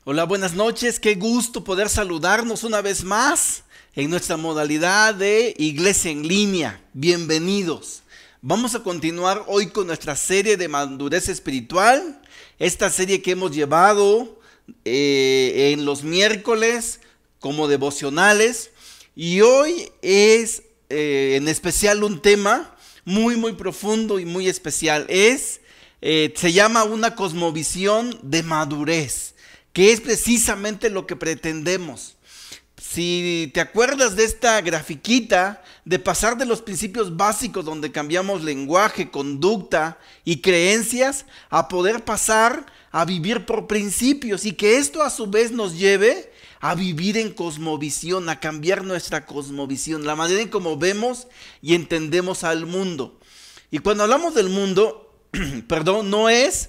Hola, buenas noches. Qué gusto poder saludarnos una vez más en nuestra modalidad de iglesia en línea. Bienvenidos. Vamos a continuar hoy con nuestra serie de madurez espiritual. Esta serie que hemos llevado en los miércoles como devocionales. Y hoy es en especial un tema muy profundo y muy especial. Se llama una cosmovisión de madurez, que es precisamente lo que pretendemos. Si te acuerdas de esta grafiquita de pasar de los principios básicos donde cambiamos lenguaje, conducta y creencias a poder pasar a vivir por principios y que esto a su vez nos lleve a vivir en cosmovisión, a cambiar nuestra cosmovisión, la manera en cómo vemos y entendemos al mundo. Y cuando hablamos del mundo, perdón, no es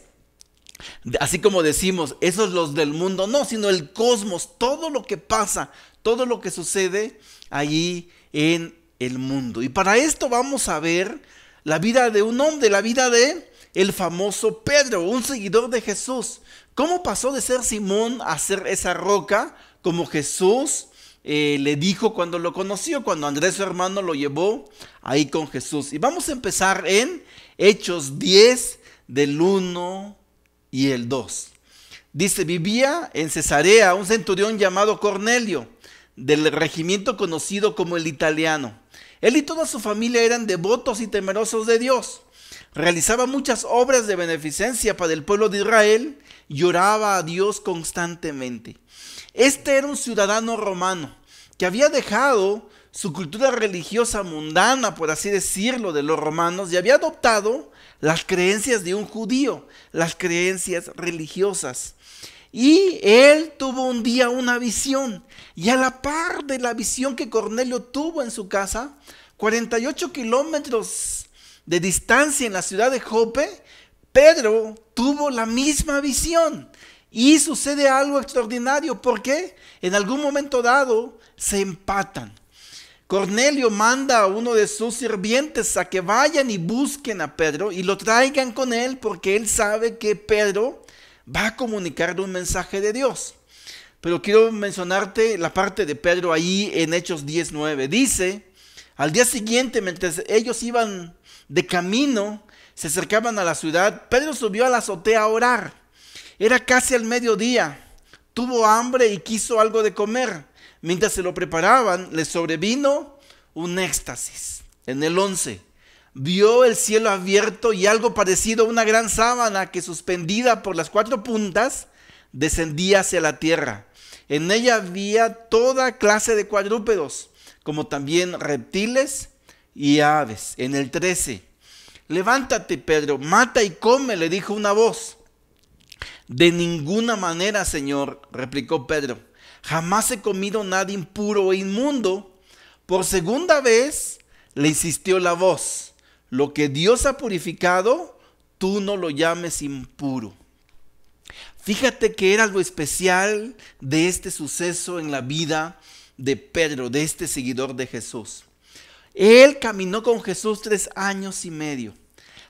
así como decimos, esos los del mundo, no, sino el cosmos, todo lo que pasa, todo lo que sucede allí en el mundo. Y para esto vamos a ver la vida de un hombre, la vida de el famoso Pedro, un seguidor de Jesús. ¿Cómo pasó de ser Simón a ser esa roca como Jesús le dijo cuando lo conoció, cuando Andrés su hermano lo llevó ahí con Jesús? Y vamos a empezar en Hechos 10 del 1 y el 2. Dice: vivía en Cesarea un centurión llamado Cornelio, del regimiento conocido como el Italiano. Él y toda su familia eran devotos y temerosos de Dios. Realizaba muchas obras de beneficencia para el pueblo de Israel y oraba a Dios constantemente. Este era un ciudadano romano que había dejado su cultura religiosa mundana, por así decirlo, de los romanos, y había adoptado las creencias de un judío, las creencias religiosas. Y él tuvo un día una visión, y a la par de la visión que Cornelio tuvo en su casa, 48 kilómetros de distancia en la ciudad de Jope, Pedro tuvo la misma visión. Y sucede algo extraordinario, porque en algún momento dado se empatan. Cornelio manda a uno de sus sirvientes a que vayan y busquen a Pedro y lo traigan con él, porque él sabe que Pedro va a comunicarle un mensaje de Dios. Pero quiero mencionarte la parte de Pedro ahí en Hechos 10:9. Dice: al día siguiente, mientras ellos iban de camino, se acercaban a la ciudad, Pedro subió a la azotea a orar. Era casi al mediodía. Tuvo hambre y quiso algo de comer. Mientras se lo preparaban, le sobrevino un éxtasis. En el 11, vio el cielo abierto y algo parecido a una gran sábana que, suspendida por las 4 puntas, descendía hacia la tierra. En ella había toda clase de cuadrúpedos, como también reptiles y aves. En el 13, levántate, Pedro, mata y come, le dijo una voz. De ninguna manera, Señor, replicó Pedro. Jamás he comido nada impuro o inmundo. Por segunda vez le insistió la voz: lo que Dios ha purificado, tú no lo llames impuro. Fíjate que era lo especial de este suceso en la vida de Pedro, de este seguidor de Jesús. Él caminó con Jesús 3 años y medio.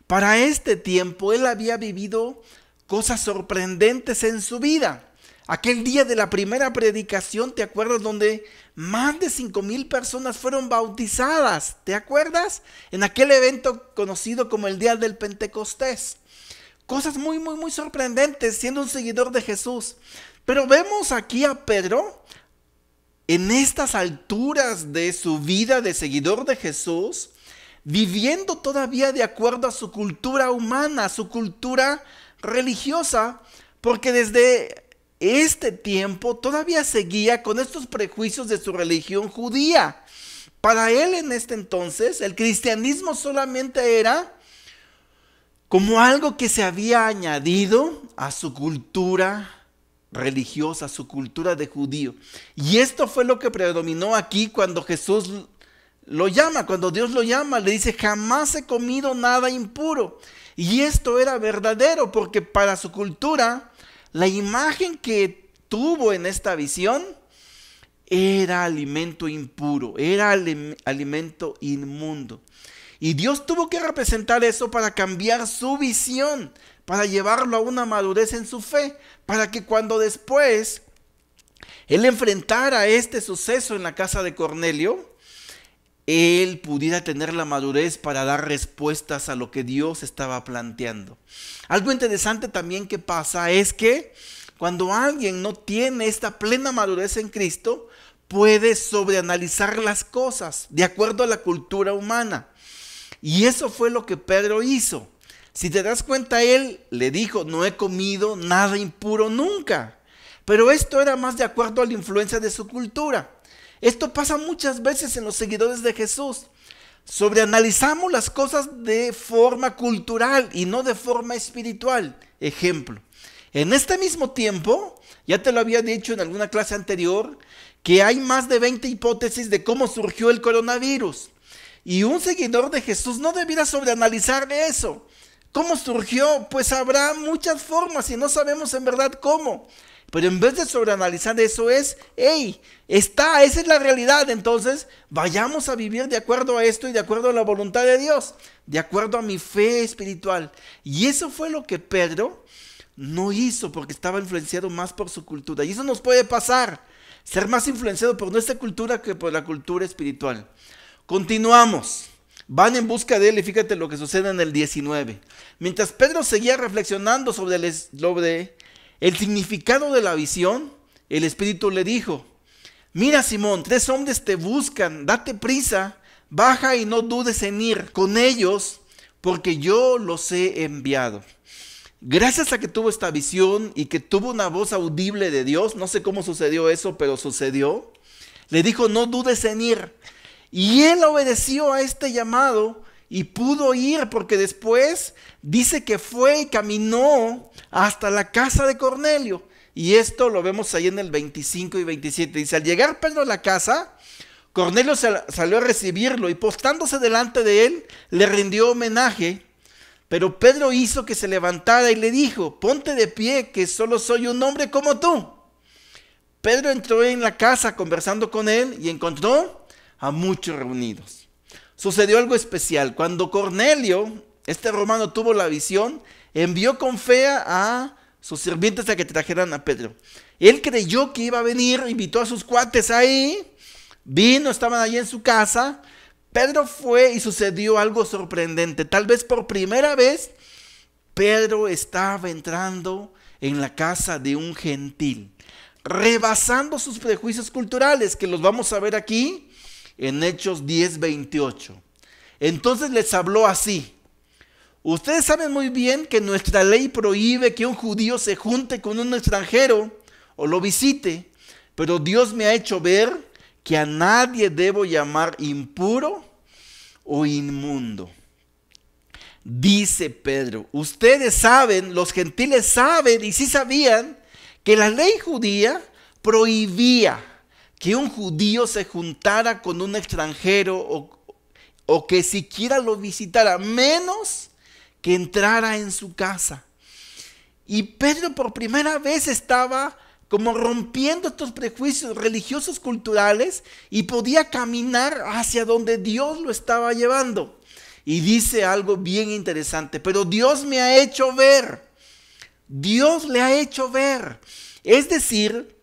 Para este tiempo él había vivido cosas sorprendentes en su vida. Aquel día de la primera predicación, ¿te acuerdas? Donde más de 5,000 personas fueron bautizadas, ¿te acuerdas? En aquel evento conocido como el día del Pentecostés. Cosas muy sorprendentes siendo un seguidor de Jesús. Pero vemos aquí a Pedro en estas alturas de su vida de seguidor de Jesús, viviendo todavía de acuerdo a su cultura humana, a su cultura religiosa, porque desde este tiempo todavía seguía con estos prejuicios de su religión judía. Para él en este entonces el cristianismo solamente era como algo que se había añadido a su cultura religiosa, a su cultura de judío. Y esto fue lo que predominó aquí cuando Jesús lo llama, cuando Dios lo llama, le dice: jamás he comido nada impuro. Y esto era verdadero, porque para su cultura la imagen que tuvo en esta visión era alimento impuro, era alimento inmundo. Y Dios tuvo que representar eso para cambiar su visión, para llevarlo a una madurez en su fe, para que cuando después él enfrentara este suceso en la casa de Cornelio, él pudiera tener la madurez para dar respuestas a lo que Dios estaba planteando. Algo interesante también que pasa es que cuando alguien no tiene esta plena madurez en Cristo, puede sobreanalizar las cosas de acuerdo a la cultura humana. Y eso fue lo que Pedro hizo. Si te das cuenta, él le dijo, no he comido nada impuro nunca. Pero esto era más de acuerdo a la influencia de su cultura. Esto pasa muchas veces en los seguidores de Jesús. Sobreanalizamos las cosas de forma cultural y no de forma espiritual. Ejemplo, en este mismo tiempo, ya te lo había dicho en alguna clase anterior, que hay más de 20 hipótesis de cómo surgió el coronavirus. Y un seguidor de Jesús no debiera sobreanalizar eso. ¿Cómo surgió? Pues habrá muchas formas y no sabemos en verdad cómo. Pero en vez de sobreanalizar eso esa es la realidad. Entonces vayamos a vivir de acuerdo a esto y de acuerdo a la voluntad de Dios, de acuerdo a mi fe espiritual. Y eso fue lo que Pedro no hizo, porque estaba influenciado más por su cultura. Y eso nos puede pasar, ser más influenciado por nuestra cultura que por la cultura espiritual. Continuamos. Van en busca de él y fíjate lo que sucede en el 19. Mientras Pedro seguía reflexionando sobre el significado de la visión, el Espíritu le dijo, mira Simón, 3 hombres te buscan, date prisa, baja y no dudes en ir con ellos, porque yo los he enviado. Gracias a que tuvo esta visión y que tuvo una voz audible de Dios, no sé cómo sucedió eso, pero sucedió, le dijo, no dudes en ir. Y él obedeció a este llamado y pudo ir, porque después dice que fue y caminó hasta la casa de Cornelio. Y esto lo vemos ahí en el 25 y 27. Dice, al llegar Pedro a la casa, Cornelio salió a recibirlo y postándose delante de él, le rindió homenaje. Pero Pedro hizo que se levantara y le dijo, ponte de pie, que solo soy un hombre como tú. Pedro entró en la casa conversando con él y encontró a muchos reunidos. Sucedió algo especial. Cuando Cornelio, este romano, tuvo la visión, envió con fe a sus sirvientes a que trajeran a Pedro. Él creyó que iba a venir, invitó a sus cuates ahí, vino, estaban allí en su casa. Pedro fue y sucedió algo sorprendente. Tal vez por primera vez, Pedro estaba entrando en la casa de un gentil, rebasando sus prejuicios culturales, que los vamos a ver aquí en Hechos 10:28. Entonces les habló así: ustedes saben muy bien que nuestra ley prohíbe que un judío se junte con un extranjero o lo visite, pero Dios me ha hecho ver que a nadie debo llamar impuro o inmundo. Dice Pedro, ustedes saben, los gentiles saben y sí sabían que la ley judía prohibía que un judío se juntara con un extranjero o que siquiera lo visitara, menos que entrara en su casa. Y Pedro por primera vez estaba como rompiendo estos prejuicios religiosos culturales y podía caminar hacia donde Dios lo estaba llevando. Y dice algo bien interesante, pero Dios me ha hecho ver. Dios le ha hecho ver. Es decir,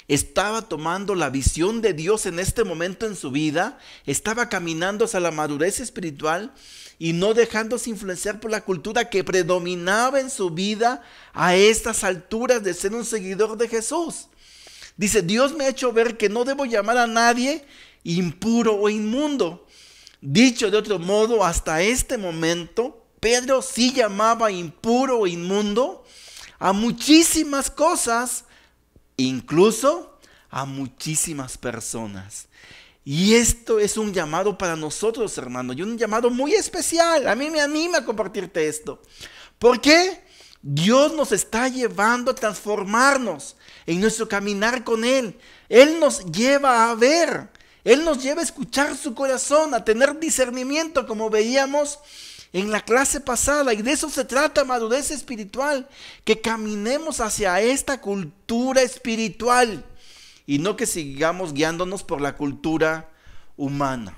estaba tomando la visión de Dios en este momento en su vida, estaba caminando hacia la madurez espiritual y no dejándose influenciar por la cultura que predominaba en su vida a estas alturas de ser un seguidor de Jesús. Dice, Dios me ha hecho ver que no debo llamar a nadie impuro o inmundo. Dicho de otro modo, hasta este momento, Pedro sí llamaba impuro o inmundo a muchísimas cosas, incluso a muchísimas personas. Y esto es un llamado para nosotros, hermanos, y un llamado muy especial. A mí me anima a compartirte esto. ¿Por qué? Dios nos está llevando a transformarnos en nuestro caminar con Él. Él nos lleva a ver, Él nos lleva a escuchar su corazón, a tener discernimiento, como veíamos en la clase pasada. Y de eso se trata madurez espiritual, que caminemos hacia esta cultura espiritual y no que sigamos guiándonos por la cultura humana.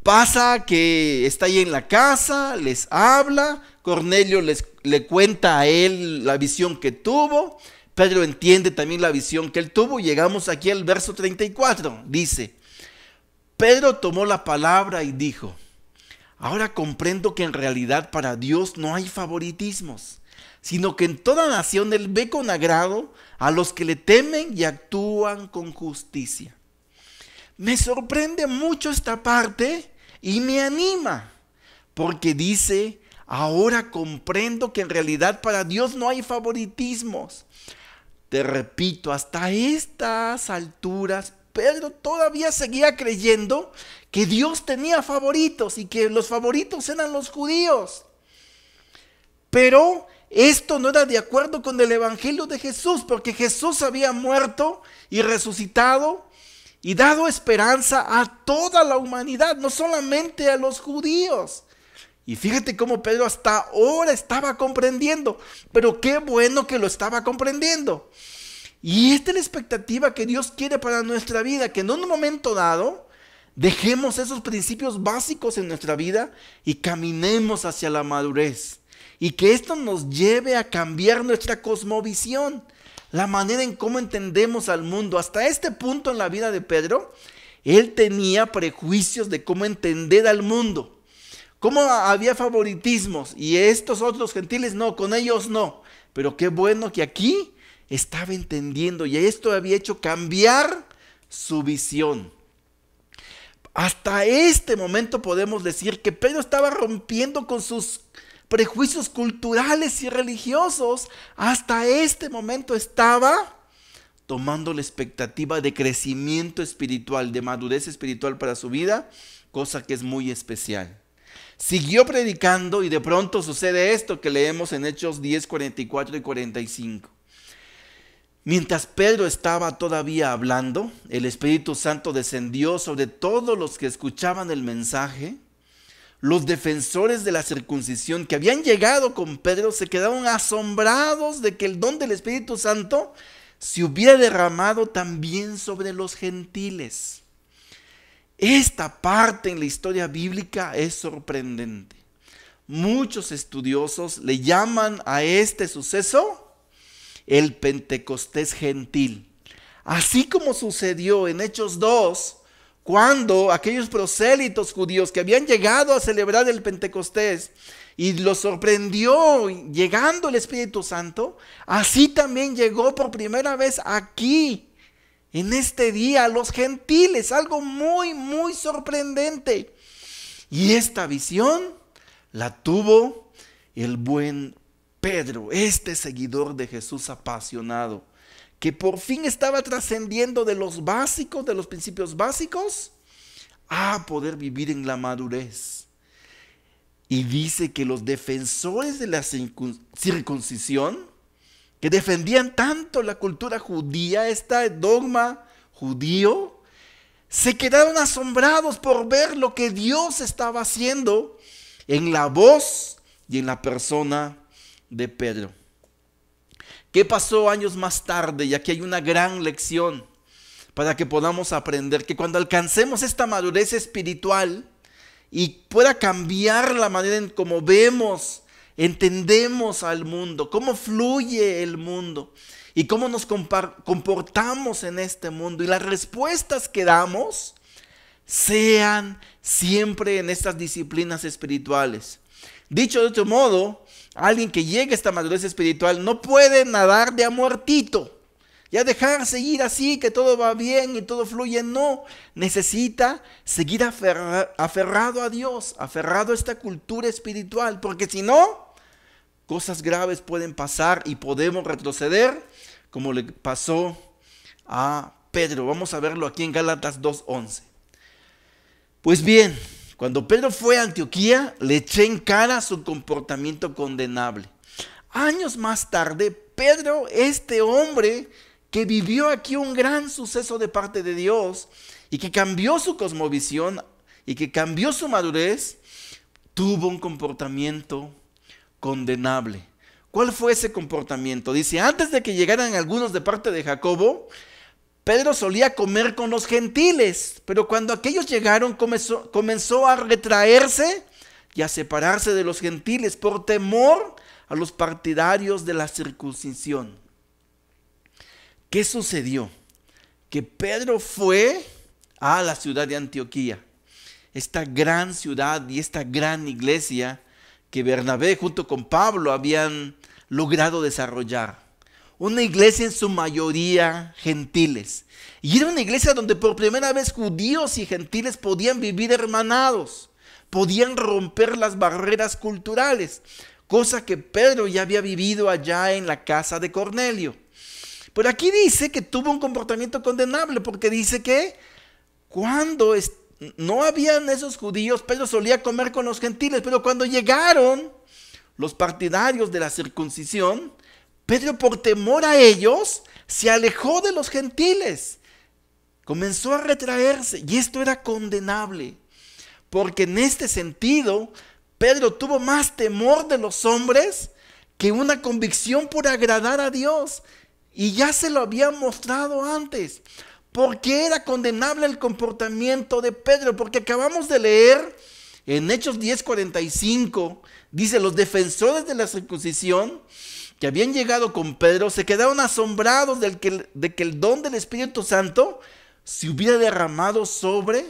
Pasa que está ahí en la casa, les habla, Cornelio le cuenta a él la visión que tuvo, Pedro entiende también la visión que él tuvo. Llegamos aquí al verso 34, dice: Pedro tomó la palabra y dijo: ahora comprendo que en realidad para Dios no hay favoritismos, sino que en toda nación Él ve con agrado a los que le temen y actúan con justicia. Me sorprende mucho esta parte y me anima, porque dice: ahora comprendo que en realidad para Dios no hay favoritismos. Te repito, hasta estas alturas, Pedro todavía seguía creyendo que Dios tenía favoritos y que los favoritos eran los judíos. Pero esto no era de acuerdo con el evangelio de Jesús, porque Jesús había muerto y resucitado y dado esperanza a toda la humanidad, no solamente a los judíos. Y fíjate cómo Pedro hasta ahora estaba comprendiendo, pero qué bueno que lo estaba comprendiendo. Y esta es la expectativa que Dios quiere para nuestra vida, que en un momento dado dejemos esos principios básicos en nuestra vida y caminemos hacia la madurez. Y que esto nos lleve a cambiar nuestra cosmovisión, la manera en cómo entendemos al mundo. Hasta este punto en la vida de Pedro, él tenía prejuicios de cómo entender al mundo. Cómo había favoritismos y estos otros gentiles no, con ellos no. Pero qué bueno que aquí estaba entendiendo y esto había hecho cambiar su visión. Hasta este momento podemos decir que Pedro estaba rompiendo con sus prejuicios culturales y religiosos. Hasta este momento estaba tomando la expectativa de crecimiento espiritual, de madurez espiritual para su vida, cosa que es muy especial. Siguió predicando y de pronto sucede esto que leemos en Hechos 10, 44 y 45. Mientras Pedro estaba todavía hablando, el Espíritu Santo descendió sobre todos los que escuchaban el mensaje. Los defensores de la circuncisión que habían llegado con Pedro se quedaron asombrados de que el don del Espíritu Santo se hubiera derramado también sobre los gentiles. Esta parte en la historia bíblica es sorprendente. Muchos estudiosos le llaman a este suceso el Pentecostés gentil. Así como sucedió en Hechos 2, cuando aquellos prosélitos judíos que habían llegado a celebrar el Pentecostés y los sorprendió llegando el Espíritu Santo, así también llegó por primera vez aquí, en este día, a los gentiles, algo muy, muy sorprendente. Y esta visión la tuvo el buen Pedro, este seguidor de Jesús apasionado, que por fin estaba trascendiendo de los básicos, de los principios básicos, a poder vivir en la madurez. Y dice que los defensores de la circuncisión, que defendían tanto la cultura judía, este dogma judío, se quedaron asombrados por ver lo que Dios estaba haciendo en la voz y en la persona de Pedro. ¿Qué pasó años más tarde? Y aquí hay una gran lección para que podamos aprender que cuando alcancemos esta madurez espiritual y pueda cambiar la manera en cómo vemos, entendemos al mundo, cómo fluye el mundo y cómo nos comportamos en este mundo, y las respuestas que damos sean siempre en estas disciplinas espirituales. Dicho de otro modo, alguien que llegue a esta madurez espiritual no puede nadar de a muertito, ya dejar seguir así, que todo va bien y todo fluye. No, necesita seguir aferrado a Dios, aferrado a esta cultura espiritual, porque si no, cosas graves pueden pasar y podemos retroceder, como le pasó a Pedro. Vamos a verlo aquí en Gálatas 2:11. Pues bien, cuando Pedro fue a Antioquía, le eché en cara su comportamiento condenable. Años más tarde, Pedro, este hombre que vivió aquí un gran suceso de parte de Dios y que cambió su cosmovisión y que cambió su madurez, tuvo un comportamiento condenable. ¿Cuál fue ese comportamiento? Dice: antes de que llegaran algunos de parte de Jacobo, Pedro solía comer con los gentiles, pero cuando aquellos llegaron comenzó a retraerse y a separarse de los gentiles por temor a los partidarios de la circuncisión. ¿Qué sucedió? Que Pedro fue a la ciudad de Antioquía, esta gran ciudad y esta gran iglesia que Bernabé junto con Pablo habían logrado desarrollar. Una iglesia en su mayoría gentiles. Y era una iglesia donde por primera vez judíos y gentiles podían vivir hermanados, podían romper las barreras culturales, cosa que Pedro ya había vivido allá en la casa de Cornelio. Pero aquí dice que tuvo un comportamiento condenable, porque dice que cuando no habían esos judíos, Pedro solía comer con los gentiles, pero cuando llegaron los partidarios de la circuncisión, Pedro, por temor a ellos, se alejó de los gentiles. Comenzó a retraerse y esto era condenable, porque en este sentido, Pedro tuvo más temor de los hombres que una convicción por agradar a Dios. Y ya se lo había mostrado antes. ¿Por qué era condenable el comportamiento de Pedro? Porque acabamos de leer en Hechos 10:45, dice, los defensores de la circuncisión que habían llegado con Pedro se quedaron asombrados de que el don del Espíritu Santo se hubiera derramado sobre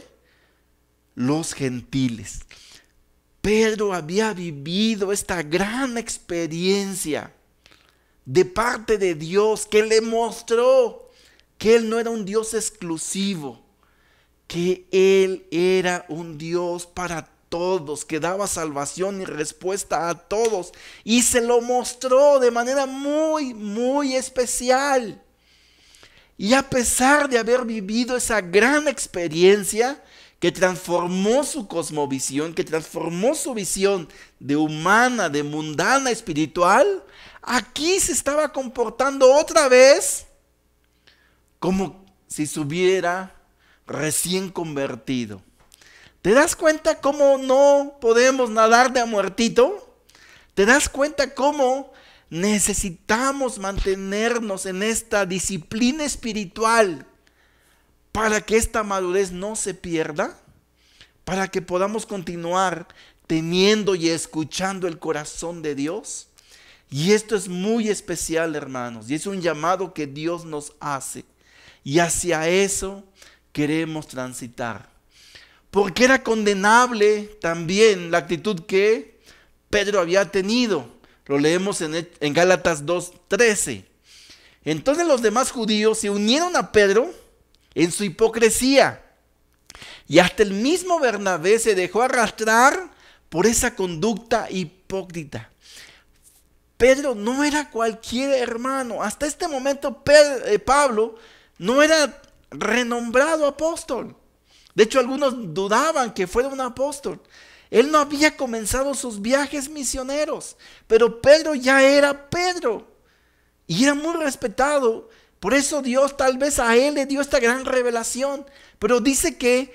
los gentiles. Pedro había vivido esta gran experiencia de parte de Dios, que le mostró que Él no era un Dios exclusivo, que Él era un Dios para todos, que daba salvación y respuesta a todos, y se lo mostró de manera muy, muy especial. Y a pesar de haber vivido esa gran experiencia que transformó su cosmovisión, que transformó su visión de humana, de mundana, espiritual, aquí se estaba comportando otra vez como si se hubiera recién convertido. ¿Te das cuenta cómo no podemos nadar de a muertito? ¿Te das cuenta cómo necesitamos mantenernos en esta disciplina espiritual para que esta madurez no se pierda? Para que podamos continuar teniendo y escuchando el corazón de Dios. Y esto es muy especial, hermanos, y es un llamado que Dios nos hace. Y hacia eso queremos transitar. Porque era condenable también la actitud que Pedro había tenido. Lo leemos en Gálatas 2:13. Entonces los demás judíos se unieron a Pedro en su hipocresía. Y hasta el mismo Bernabé se dejó arrastrar por esa conducta hipócrita. Pedro no era cualquier hermano. Hasta este momento Pablo no era renombrado apóstol. De hecho, algunos dudaban que fuera un apóstol. Él no había comenzado sus viajes misioneros, pero Pedro ya era Pedro y era muy respetado. Por eso Dios tal vez a él le dio esta gran revelación. Pero dice que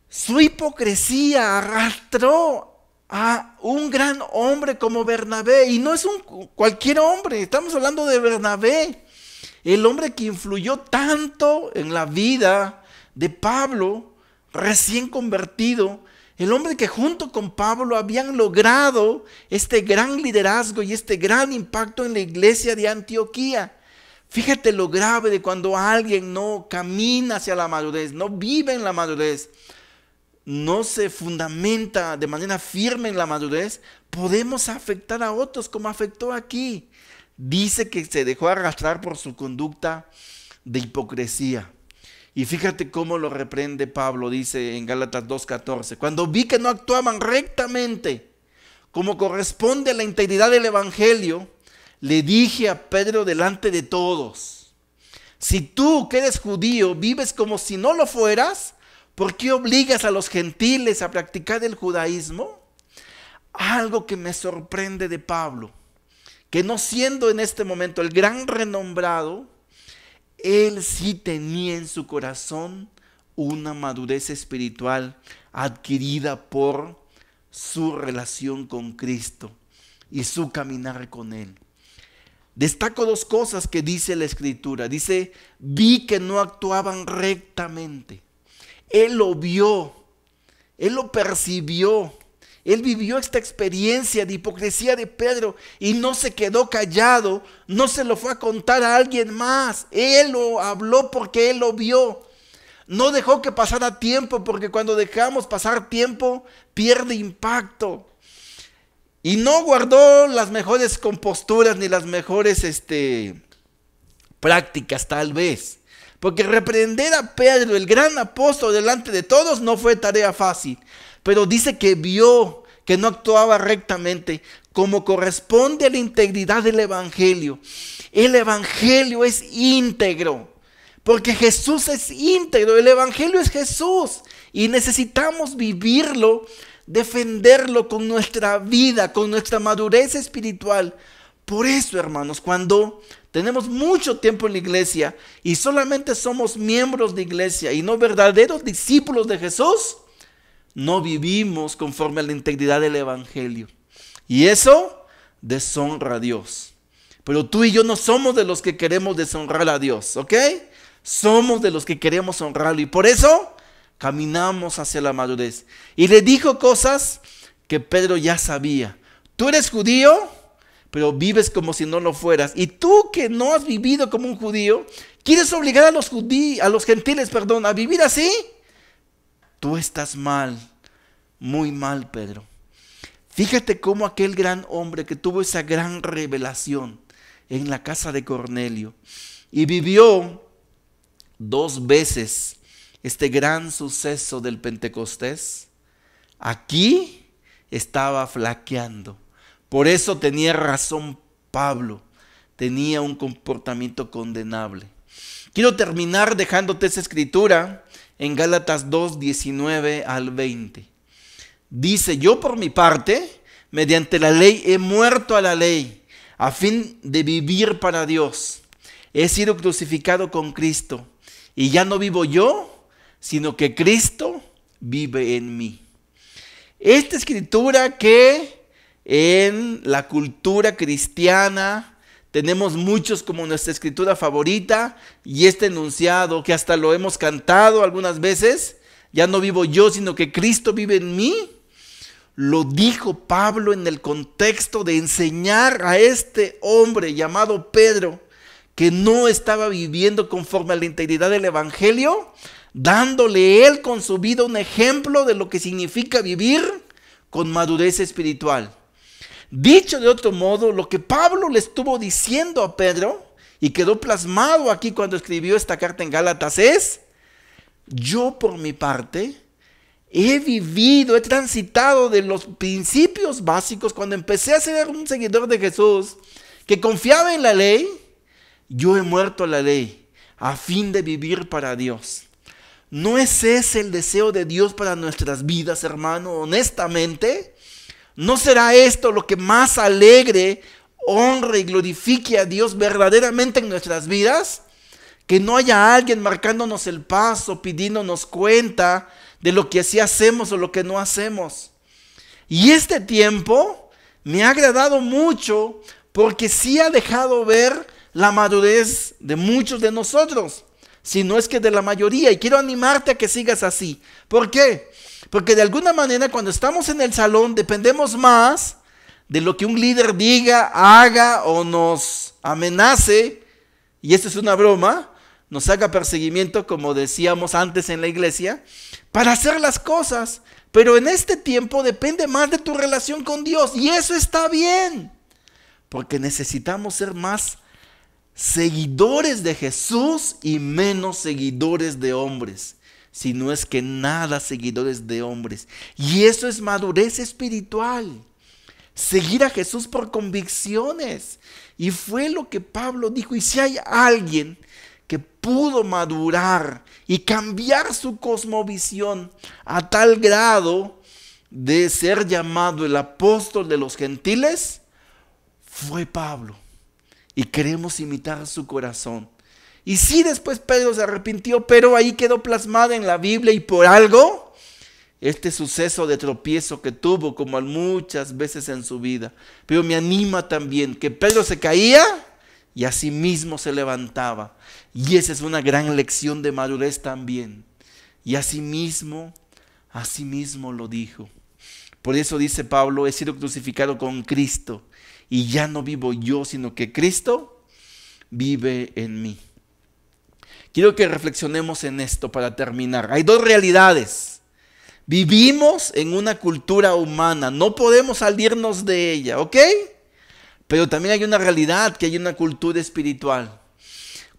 su hipocresía arrastró a un gran hombre como Bernabé. Y no es cualquier hombre, estamos hablando de Bernabé, el hombre que influyó tanto en la vida de Pablo, recién convertido, el hombre que junto con Pablo habían logrado este gran liderazgo y este gran impacto en la iglesia de Antioquía. Fíjate lo grave de cuando alguien no camina hacia la madurez, no vive en la madurez, no se fundamenta de manera firme en la madurez, podemos afectar a otros como afectó aquí. Dice que se dejó arrastrar por su conducta de hipocresía. Y fíjate cómo lo reprende Pablo, dice en Gálatas 2:14. Cuando vi que no actuaban rectamente, como corresponde a la integridad del evangelio, le dije a Pedro delante de todos: si tú que eres judío vives como si no lo fueras, ¿por qué obligas a los gentiles a practicar el judaísmo? Algo que me sorprende de Pablo, que no siendo en este momento el gran renombrado, él sí tenía en su corazón una madurez espiritual adquirida por su relación con Cristo y su caminar con Él. destaco dos cosas que dice la Escritura. Dice, vi que no actuaban rectamente. Él lo vio, él lo percibió. Él vivió esta experiencia de hipocresía de Pedro y no se quedó callado, no se lo fue a contar a alguien más. Él lo habló porque él lo vio. No dejó que pasara tiempo, porque cuando dejamos pasar tiempo pierde impacto. Y no guardó las mejores composturas ni las mejores prácticas tal vez. Porque reprender a Pedro, el gran apóstol, delante de todos no fue tarea fácil. Pero dice que vio que no actuaba rectamente como corresponde a la integridad del Evangelio. El Evangelio es íntegro, porque Jesús es íntegro. El Evangelio es Jesús y necesitamos vivirlo, defenderlo con nuestra vida, con nuestra madurez espiritual. Por eso, hermanos, cuando tenemos mucho tiempo en la iglesia y solamente somos miembros de iglesia y no verdaderos discípulos de Jesús, no vivimos conforme a la integridad del Evangelio. Y eso deshonra a Dios. Pero tú y yo no somos de los que queremos deshonrar a Dios, ¿ok? Somos de los que queremos honrarlo y por eso caminamos hacia la madurez. Y le dijo cosas que Pedro ya sabía. Tú eres judío, pero vives como si no lo fueras. Y tú que no has vivido como un judío, ¿quieres obligar a los gentiles, a vivir así? Tú estás mal, muy mal, Pedro. Fíjate cómo aquel gran hombre que tuvo esa gran revelación en la casa de Cornelio y vivió 2 veces este gran suceso del Pentecostés, aquí estaba flaqueando. Por eso tenía razón Pablo, tenía un comportamiento condenable. Quiero terminar dejándote esa escritura en Gálatas 2, 19 al 20. Dice, yo por mi parte, mediante la ley he muerto a la ley, a fin de vivir para Dios. He sido crucificado con Cristo, y ya no vivo yo, sino que Cristo vive en mí. Esta escritura que en la cultura cristiana tenemos muchos como nuestra escritura favorita, y este enunciado que hasta lo hemos cantado algunas veces, ya no vivo yo, sino que Cristo vive en mí, lo dijo Pablo en el contexto de enseñar a este hombre llamado Pedro, que no estaba viviendo conforme a la integridad del Evangelio, dándole él con su vida un ejemplo de lo que significa vivir con madurez espiritual. Dicho de otro modo, lo que Pablo le estuvo diciendo a Pedro, y quedó plasmado aquí cuando escribió esta carta en Gálatas, es: yo por mi parte he vivido, he transitado de los principios básicos. Cuando empecé a ser un seguidor de Jesús, que confiaba en la ley, yo he muerto a la ley, a fin de vivir para Dios. ¿No es ese el deseo de Dios para nuestras vidas, hermano? Honestamente, ¿no será esto lo que más alegre, honre y glorifique a Dios verdaderamente en nuestras vidas? Que no haya alguien marcándonos el paso, pidiéndonos cuenta de lo que así hacemos o lo que no hacemos. Y este tiempo me ha agradado mucho, porque sí ha dejado ver la madurez de muchos de nosotros, si no es que de la mayoría, y quiero animarte a que sigas así. ¿Por qué? Porque de alguna manera cuando estamos en el salón dependemos más de lo que un líder diga, haga o nos amenace, y esto es una broma, nos haga perseguimiento, como decíamos antes en la iglesia, para hacer las cosas. Pero en este tiempo depende más de tu relación con Dios, y eso está bien, porque necesitamos ser más seguidores de Jesús y menos seguidores de hombres, si no es que nada seguidores de hombres. Y eso es madurez espiritual, seguir a Jesús por convicciones. Y fue lo que Pablo dijo. Y si hay alguien que pudo madurar y cambiar su cosmovisión a tal grado de ser llamado el apóstol de los gentiles, fue Pablo. Y queremos imitar su corazón. Y sí, después Pedro se arrepintió, pero ahí quedó plasmada en la Biblia, y por algo este suceso de tropiezo que tuvo, como muchas veces en su vida. Pero me anima también que Pedro se caía, y asimismo se levantaba. Y esa es una gran lección de madurez también. Y asimismo lo dijo. Por eso dice Pablo, he sido crucificado con Cristo y ya no vivo yo, sino que Cristo vive en mí. Quiero que reflexionemos en esto para terminar. Hay dos realidades. Vivimos en una cultura humana, no podemos salirnos de ella, ¿ok? Pero también hay una realidad, que hay una cultura espiritual.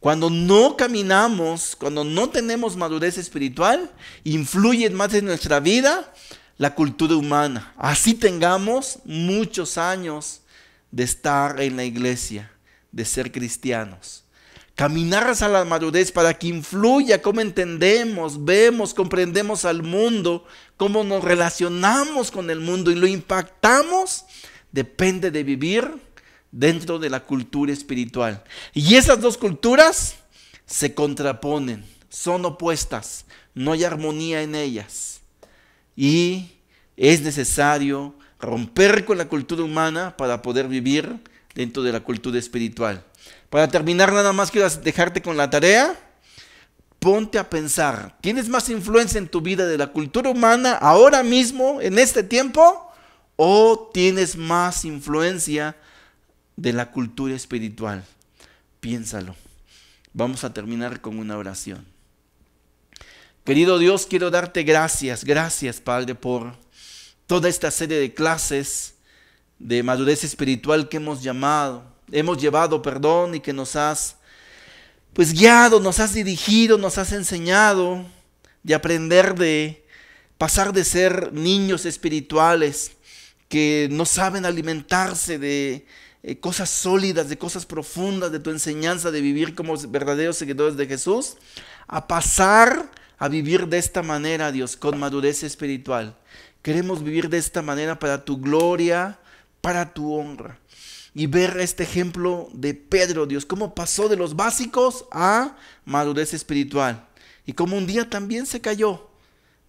Cuando no caminamos, cuando no tenemos madurez espiritual, influye más en nuestra vida la cultura humana. Así tengamos muchos años de estar en la iglesia, de ser cristianos. Caminar hacia la madurez para que influya cómo entendemos, vemos, comprendemos al mundo, cómo nos relacionamos con el mundo y lo impactamos, depende de vivir dentro de la cultura espiritual. Y esas dos culturas se contraponen, son opuestas, no hay armonía en ellas. Y es necesario romper con la cultura humana para poder vivir dentro de la cultura espiritual. Para terminar, nada más quiero dejarte con la tarea. Ponte a pensar, ¿tienes más influencia en tu vida de la cultura humana ahora mismo, en este tiempo? ¿O tienes más influencia de la cultura espiritual? Piénsalo. Vamos a terminar con una oración. Querido Dios, quiero darte gracias, Padre, por toda esta serie de clases de madurez espiritual que hemos llevado, y que nos has guiado, nos has dirigido, nos has enseñado de aprender, de pasar de ser niños espirituales que no saben alimentarse de cosas sólidas, de cosas profundas, de tu enseñanza de vivir como verdaderos seguidores de Jesús, a pasar a vivir de esta manera, Dios, con madurez espiritual. Queremos vivir de esta manera para tu gloria, para tu honra. Y ver este ejemplo de Pedro, Dios, cómo pasó de los básicos a madurez espiritual. Y cómo un día también se cayó,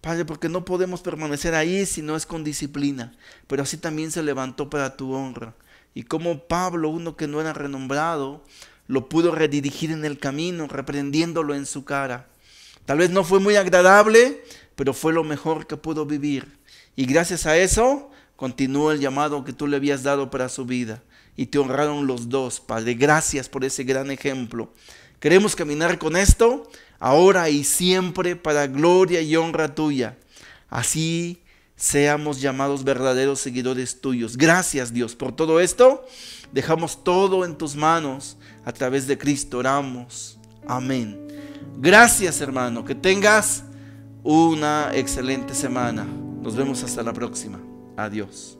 Padre, porque no podemos permanecer ahí si no es con disciplina. Pero así también se levantó para tu honra. Y como Pablo, uno que no era renombrado, lo pudo redirigir en el camino, reprendiéndolo en su cara. Tal vez no fue muy agradable, pero fue lo mejor que pudo vivir. Y gracias a eso, continuó el llamado que tú le habías dado para su vida. Y te honraron los dos, Padre. Gracias por ese gran ejemplo. Queremos caminar con esto, ahora y siempre, para gloria y honra tuya. Así seamos llamados verdaderos seguidores tuyos. Gracias, Dios, por todo esto. Dejamos todo en tus manos. A través de Cristo oramos. Amén. Gracias, hermano. Que tengas una excelente semana. Nos vemos hasta la próxima. Adiós.